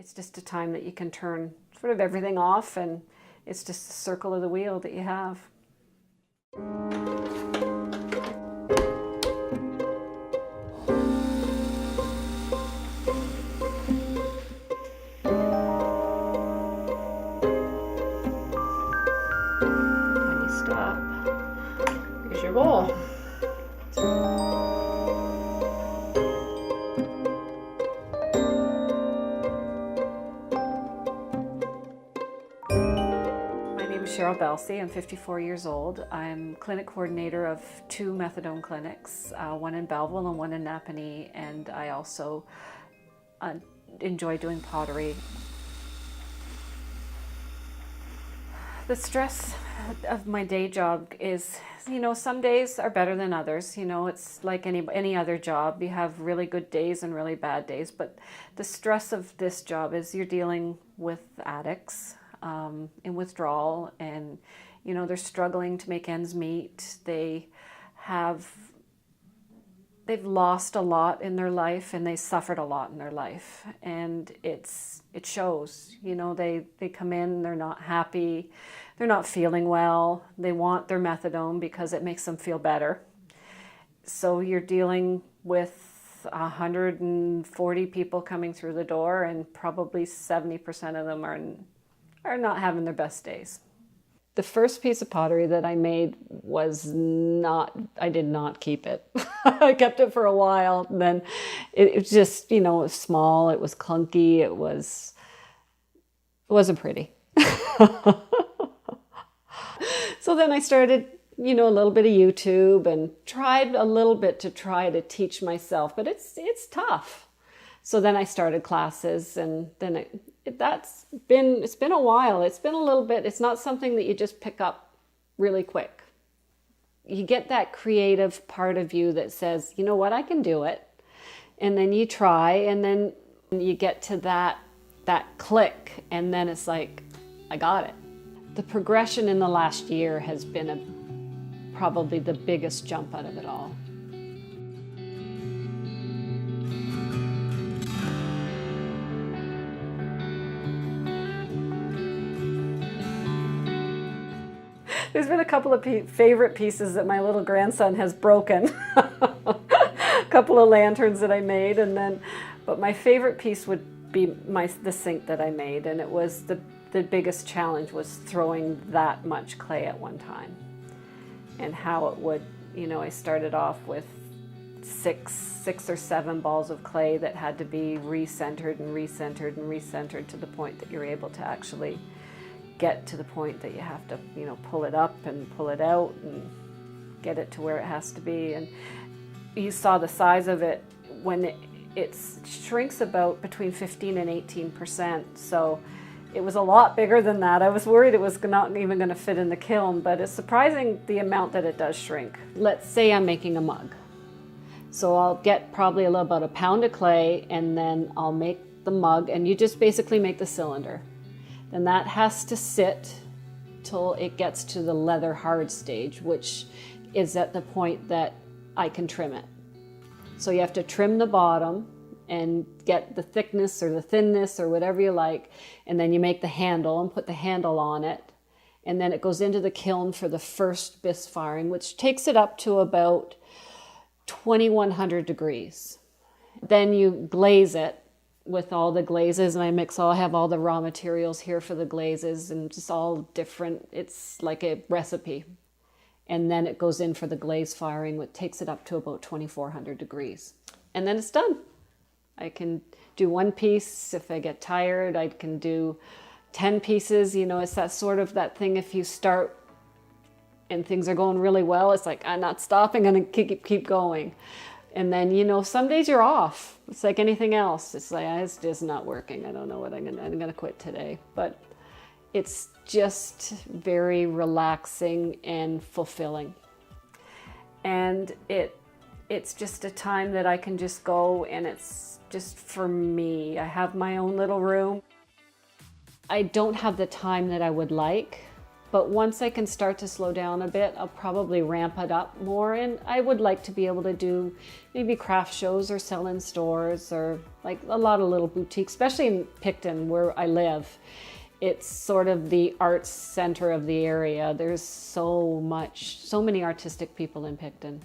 it's just a time that you can turn sort of everything off, and it's just the circle of the wheel that you have. When you stop, here's your bowl. Cheryl Belsey. I'm 54 years old. I'm clinic coordinator of 2 methadone clinics, one in Belleville and one in Napanee, and I also enjoy doing pottery. The stress of my day job is, some days are better than others. It's like any other job. You have really good days and really bad days, but the stress of this job is you're dealing with addicts in withdrawal, and they're struggling to make ends meet. They've lost a lot in their life, and they suffered a lot in their life, and it shows. They come in, they're not happy, they're not feeling well, they want their methadone because it makes them feel better. So you're dealing with 140 people coming through the door, and probably 70% of them are not having their best days. The first piece of pottery that I made I did not keep it. I kept it for a while, and then it was just, it was small, it was clunky, it wasn't pretty. So then I started, a little bit of YouTube, and tried a little bit to try to teach myself, but it's tough. So then I started classes, and then it's been a while. It's been a little bit, it's not something that you just pick up really quick. You get that creative part of you that says, you know what, I can do it. And then you try, and then you get to that click, and then it's like, I got it. The progression in the last year has been probably the biggest jump out of it all. There's been a couple of favorite pieces that my little grandson has broken. A couple of lanterns that I made, but my favorite piece would be the sink that I made, and it was the biggest challenge was throwing that much clay at one time, and how it would, I started off with six or 7 balls of clay that had to be recentered and recentered and recentered to the point that you're able to actually get to the point that you have to, pull it up and pull it out and get it to where it has to be. And you saw the size of it when it shrinks about between 15 and 18%. So it was a lot bigger than that. I was worried it was not even going to fit in the kiln, but it's surprising the amount that it does shrink. Let's say I'm making a mug. So I'll get probably about a pound of clay, and then I'll make the mug, and you just basically make the cylinder. Then that has to sit till it gets to the leather hard stage, which is at the point that I can trim it. So you have to trim the bottom and get the thickness or the thinness or whatever you like, and then you make the handle and put the handle on it, and then it goes into the kiln for the first bisque firing, which takes it up to about 2100 degrees. Then you glaze it with all the glazes, and I have all the raw materials here for the glazes, and just all different, it's like a recipe. And then it goes in for the glaze firing, which takes it up to about 2400 degrees. And then it's done. I can do one piece. If I get tired, I can do 10 pieces. It's that sort of that thing, if you start and things are going really well, it's like, I'm not stopping, I'm gonna keep going. And then, some days you're off. It's like anything else. It's like, it's just not working. I don't know what I'm gonna quit today. But it's just very relaxing and fulfilling. And it's just a time that I can just go, and it's just for me. I have my own little room. I don't have the time that I would like, but once I can start to slow down a bit, I'll probably ramp it up more. And I would like to be able to do maybe craft shows or sell in stores, or like a lot of little boutiques, especially in Picton where I live. It's sort of the arts center of the area. There's so many artistic people in Picton.